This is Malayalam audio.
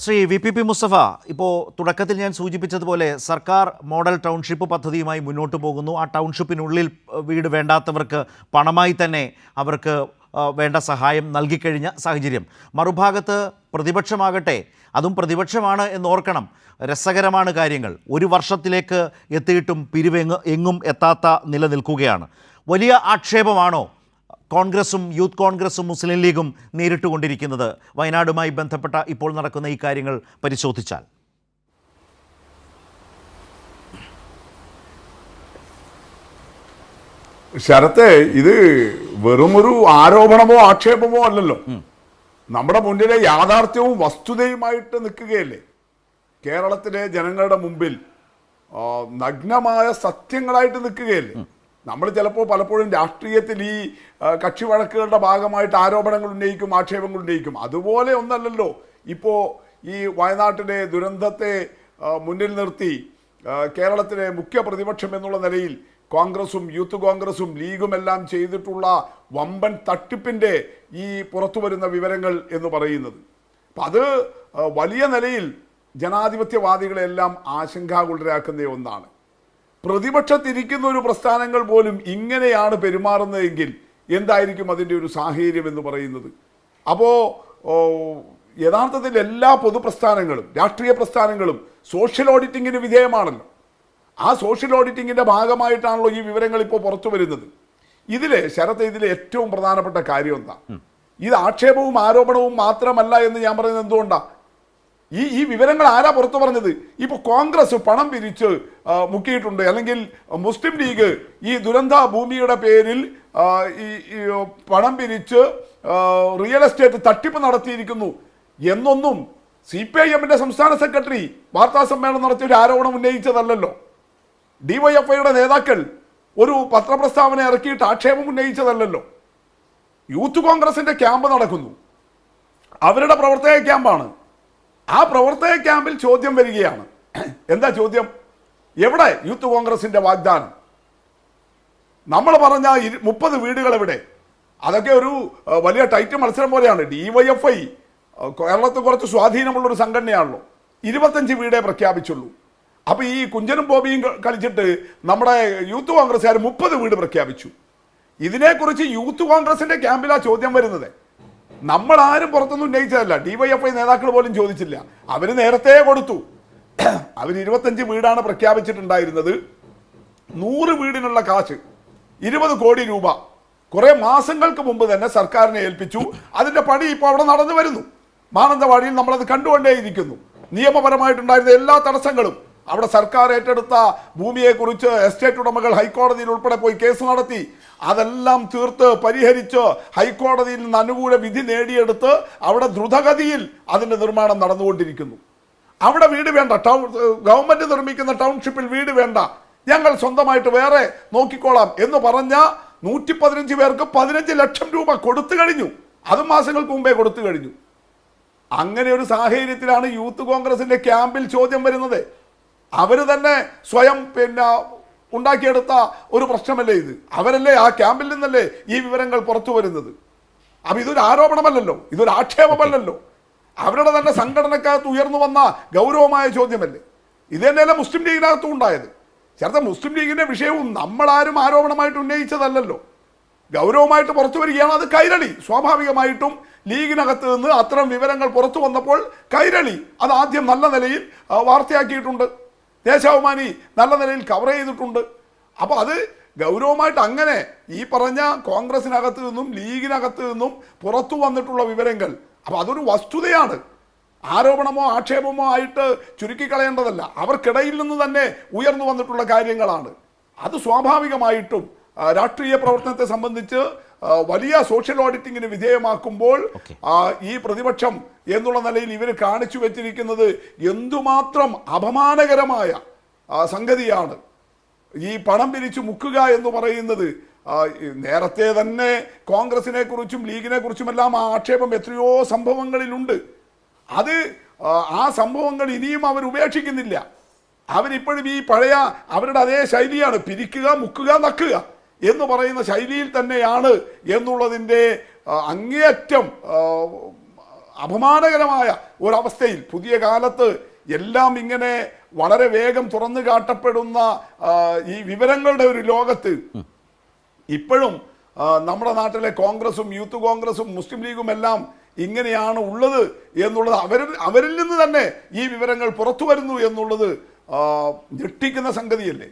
ശ്രീ VPP മുസ്തഫ, ഇപ്പോൾ തുടക്കത്തിൽ ഞാൻ സൂചിപ്പിച്ചതുപോലെ സർക്കാർ മോഡൽ ടൗൺഷിപ്പ് പദ്ധതിയുമായി മുന്നോട്ട് പോകുന്നു. ആ ടൗൺഷിപ്പിനുള്ളിൽ വീട് വേണ്ടാത്തവർക്ക് പണമായി തന്നെ അവർക്ക് വേണ്ട സഹായം നൽകിക്കഴിഞ്ഞ സാഹചര്യം. മറുഭാഗത്ത് പ്രതിപക്ഷമാകട്ടെ, അതും പ്രതിപക്ഷമാണ് എന്നോർക്കണം, രസകരമാണ് കാര്യങ്ങൾ. ഒരു വർഷത്തിലേക്ക് എത്തിയിട്ടും എങ്ങും എത്താത്ത നില നിൽക്കുകയാണ്. വലിയ ആക്ഷേപമാണോ കോൺഗ്രസും യൂത്ത് കോൺഗ്രസും മുസ്ലിം ലീഗും നേരിട്ടുകൊണ്ടിരിക്കുന്നത് വയനാടുമായി ബന്ധപ്പെട്ട ഇപ്പോൾ നടക്കുന്ന ഈ കാര്യങ്ങൾ പരിശോധിച്ചാൽ? ശരത്തെ, ഇത് വെറുമൊരു ആരോപണമോ ആക്ഷേപമോ അല്ലല്ലോ. നമ്മുടെ മുന്നിലെ യാഥാർത്ഥ്യവും വസ്തുതയുമായിട്ട് നിൽക്കുകയല്ലേ. കേരളത്തിലെ ജനങ്ങളുടെ മുമ്പിൽ നഗ്നമായ സത്യങ്ങളായിട്ട് നിൽക്കുകയല്ലേ. നമ്മൾ ചിലപ്പോൾ പലപ്പോഴും രാഷ്ട്രീയത്തിൽ ഈ കക്ഷി വഴക്കുകളുടെ ഭാഗമായിട്ട് ആരോപണങ്ങൾ ഉന്നയിക്കും, ആക്ഷേപങ്ങൾ ഉന്നയിക്കും. അതുപോലെ ഒന്നല്ലല്ലോ ഇപ്പോൾ ഈ വയനാട്ടിലെ ദുരന്തത്തെ മുന്നിൽ നിർത്തി കേരളത്തിലെ മുഖ്യ പ്രതിപക്ഷം എന്നുള്ള നിലയിൽ കോൺഗ്രസും യൂത്ത് കോൺഗ്രസും ലീഗും എല്ലാം ചെയ്തിട്ടുള്ള വമ്പൻ തട്ടിപ്പിൻ്റെ ഈ പുറത്തു വരുന്ന വിവരങ്ങൾ എന്ന് പറയുന്നത്. അപ്പം അത് വലിയ നിലയിൽ ജനാധിപത്യവാദികളെല്ലാം ആശങ്കാകുലരാക്കുന്ന ഒന്നാണ്. പ്രതിപക്ഷത്തിരിക്കുന്ന ഒരു പ്രസ്ഥാനങ്ങൾ പോലും ഇങ്ങനെയാണ് പെരുമാറുന്നതെങ്കിൽ എന്തായിരിക്കും അതിൻ്റെ ഒരു സാഹചര്യം എന്ന് പറയുന്നത്. അപ്പോൾ യഥാർത്ഥത്തിൽ എല്ലാ പൊതുപ്രസ്ഥാനങ്ങളും രാഷ്ട്രീയ പ്രസ്ഥാനങ്ങളും സോഷ്യൽ ഓഡിറ്റിങ്ങിന് വിധേയമാണല്ലോ. ആ സോഷ്യൽ ഓഡിറ്റിങ്ങിൻ്റെ ഭാഗമായിട്ടാണല്ലോ ഈ വിവരങ്ങൾ ഇപ്പോൾ പുറത്തു വരുന്നത്. ഇതിലെ ഏറ്റവും പ്രധാനപ്പെട്ട കാര്യം എന്താ? ഇത് ആക്ഷേപവും ആരോപണവും മാത്രമല്ല എന്ന് ഞാൻ പറയുന്നത് എന്തുകൊണ്ടാണ്? ഈ വിവരങ്ങൾ ആരാ പുറത്തു പറഞ്ഞത്? ഇപ്പോൾ കോൺഗ്രസ് പണം പിരിച്ച് മുക്കിയിട്ടുണ്ട്, അല്ലെങ്കിൽ മുസ്ലിം ലീഗ് ഈ ദുരന്ത ഭൂമിയുടെ പേരിൽ ഈ പണം പിരിച്ച് റിയൽ എസ്റ്റേറ്റ് തട്ടിപ്പ് നടത്തിയിരിക്കുന്നു എന്നൊന്നും CPIM-ന്റെ സംസ്ഥാന സെക്രട്ടറി വാർത്താ സമ്മേളനം നടത്തിയ ഒരു ആരോപണം ഉന്നയിച്ചതല്ലല്ലോ. DYFIയുടെ നേതാക്കൾ ഒരു പത്രപ്രസ്താവന ഇറക്കിയിട്ട് ആക്ഷേപം ഉന്നയിച്ചതല്ലല്ലോ. യൂത്ത് കോൺഗ്രസിന്റെ ക്യാമ്പ് നടക്കുന്നു, അവരുടെ പ്രവർത്തക ക്യാമ്പാണ്. ആ പ്രവർത്തക ക്യാമ്പിൽ ചോദ്യം വരികയാണ്. എന്താ ചോദ്യം? എവിടെ യൂത്ത് കോൺഗ്രസിന്റെ വാഗ്ദാനം? നമ്മൾ പറഞ്ഞ 30 വീടുകൾ എവിടെ? അതൊക്കെ ഒരു വലിയ ടൈറ്റ് മത്സരം പോലെയാണ്. DYFI കേരളത്തിൽ കുറച്ച് സ്വാധീനമുള്ളൊരു സംഘടനയാണല്ലോ. 25 വീടേ പ്രഖ്യാപിച്ചുള്ളൂ. അപ്പോൾ ഈ കുഞ്ചനും ബോബിയും കളിച്ചിട്ട് നമ്മുടെ യൂത്ത് കോൺഗ്രസ്സുകാർ 30 വീട് പ്രഖ്യാപിച്ചു. ഇതിനെക്കുറിച്ച് യൂത്ത് കോൺഗ്രസിന്റെ ക്യാമ്പിലാണ് ചോദ്യം വരുന്നത്. നമ്മൾ ആരും പുറത്തൊന്നും ഉന്നയിച്ചതല്ല. DYFI നേതാക്കൾ പോലും ചോദിച്ചില്ല. അവർ നേരത്തെ കൊടുത്തു. അവർ 25 വീടാണ് പ്രഖ്യാപിച്ചിട്ടുണ്ടായിരുന്നത്. 100 വീടിനുള്ള കാശ് 20 കോടി രൂപ കുറെ മാസങ്ങൾക്ക് മുമ്പ് തന്നെ സർക്കാരിനെ ഏൽപ്പിച്ചു. അതിന്റെ പണി ഇപ്പോൾ അവിടെ നടന്നു വരുന്നു. മാനന്തവാടിയിൽ നമ്മളത് കണ്ടുകൊണ്ടേയിരിക്കുന്നു. നിയമപരമായിട്ടുണ്ടായിരുന്ന എല്ലാ തടസ്സങ്ങളും അവിടെ സർക്കാർ ഏറ്റെടുത്ത ഭൂമിയെക്കുറിച്ച് എസ്റ്റേറ്റ് ഉടമകൾ ഹൈക്കോടതിയിൽ ഉൾപ്പെടെ പോയി കേസ് നടത്തി. അതെല്ലാം തീർത്ത് പരിഹരിച്ച് ഹൈക്കോടതിയിൽ നിന്ന് അനുകൂല വിധി നേടിയെടുത്ത് അവിടെ ദ്രുതഗതിയിൽ അതിൻ്റെ നിർമ്മാണം നടന്നുകൊണ്ടിരിക്കുന്നു. അവിടെ വീട് വേണ്ട, ഗവൺമെന്റ് നിർമ്മിക്കുന്ന ടൗൺഷിപ്പിൽ വീട് വേണ്ട, ഞങ്ങൾ സ്വന്തമായിട്ട് വേറെ നോക്കിക്കോളാം എന്ന് പറഞ്ഞ 115 പേർക്ക് 15 ലക്ഷം രൂപ കൊടുത്തു കഴിഞ്ഞു. അതും മാസങ്ങൾക്ക് മുമ്പേ കൊടുത്തു കഴിഞ്ഞു. അങ്ങനെ ഒരു സാഹചര്യത്തിലാണ് യൂത്ത് കോൺഗ്രസിന്റെ ക്യാമ്പിൽ ചോദ്യം വരുന്നത്. അവർ തന്നെ സ്വയം ഉണ്ടാക്കിയെടുത്ത ഒരു പ്രശ്നമല്ലേ ഇത്? അവരല്ലേ, ആ ക്യാമ്പിൽ നിന്നല്ലേ ഈ വിവരങ്ങൾ പുറത്തു വരുന്നത്. അപ്പം ഇതൊരു ആരോപണമല്ലല്ലോ, ഇതൊരു ആക്ഷേപമല്ലല്ലോ. അവരുടെ തന്നെ സംഘടനക്കകത്ത് ഉയർന്നു വന്ന ഗൗരവമായ ചോദ്യമല്ലേ. ഇത് തന്നെയല്ലേ മുസ്ലിം ലീഗിനകത്തും ഉണ്ടായത്. ചേർത്ത മുസ്ലിം ലീഗിന്റെ വിഷയവും നമ്മളാരും ആരോപണമായിട്ട് ഉന്നയിച്ചതല്ലല്ലോ, ഗൗരവമായിട്ട് പുറത്തു വരികയാണ്. അത് കൈരളി സ്വാഭാവികമായിട്ടും ലീഗിനകത്ത് നിന്ന് അത്തരം വിവരങ്ങൾ പുറത്തു വന്നപ്പോൾ കൈരളി അത് ആദ്യം നല്ല നിലയിൽ വാർത്തയാക്കിയിട്ടുണ്ട്. ദേശാഭിമാനി നല്ല നിലയിൽ കവർ ചെയ്തിട്ടുണ്ട്. അപ്പോൾ അത് ഗൗരവമായിട്ട് അങ്ങനെ ഈ പറഞ്ഞ കോൺഗ്രസിനകത്ത് നിന്നും ലീഗിനകത്ത് നിന്നും പുറത്തു വന്നിട്ടുള്ള വിവരങ്ങൾ, അപ്പോൾ അതൊരു വസ്തുതയാണ്. ആരോപണമോ ആക്ഷേപമോ ആയിട്ട് ചുരുക്കിക്കളയേണ്ടതല്ല. അവർക്കിടയിൽ നിന്ന് തന്നെ ഉയർന്നു വന്നിട്ടുള്ള കാര്യങ്ങളാണ്. അത് സ്വാഭാവികമായിട്ടും രാഷ്ട്രീയ പ്രവർത്തനത്തെ സംബന്ധിച്ച് വലിയ സോഷ്യൽ ഓഡിറ്റിങ്ങിന് വിധേയമാക്കുമ്പോൾ ഈ പ്രതിപക്ഷം എന്നുള്ള നിലയിൽ ഇവർ കാണിച്ചു വെച്ചിരിക്കുന്നത് എന്തുമാത്രം അപമാനകരമായ സംഗതിയാണ്. ഈ പണം പിരിച്ചു മുക്കുക എന്ന് പറയുന്നത് നേരത്തെ തന്നെ കോൺഗ്രസിനെ കുറിച്ചും ലീഗിനെ കുറിച്ചുമെല്ലാം ആ ആക്ഷേപം എത്രയോ സംഭവങ്ങളിലുണ്ട്. അത് ആ സംഭവങ്ങൾ ഇനിയും അവർ ഉപേക്ഷിക്കുന്നില്ല. അവരിപ്പോഴും ഈ പഴയ അവരുടെ അതേ ശൈലിയാണ്, പിരിക്കുക, മുക്കുക, നക്കുക എന്ന് പറയുന്ന ശൈലിയിൽ തന്നെയാണ് എന്നുള്ളതിൻ്റെ അങ്ങേയറ്റം അപമാനകരമായ ഒരവസ്ഥയിൽ പുതിയ കാലത്ത് എല്ലാം ഇങ്ങനെ വളരെ വേഗം തുറന്നു കാട്ടപ്പെടുന്ന ഈ വിവരങ്ങളുടെ ഒരു ലോകത്ത് ഇപ്പോഴും നമ്മുടെ നാട്ടിലെ കോൺഗ്രസും യൂത്ത് കോൺഗ്രസും മുസ്ലിം ലീഗും എല്ലാം ഇങ്ങനെയാണ് ഉള്ളത് എന്നുള്ളത് അവരിൽ നിന്ന് തന്നെ ഈ വിവരങ്ങൾ പുറത്തു വരുന്നു എന്നുള്ളത് ഞെട്ടിക്കുന്ന സംഗതിയല്ലേ.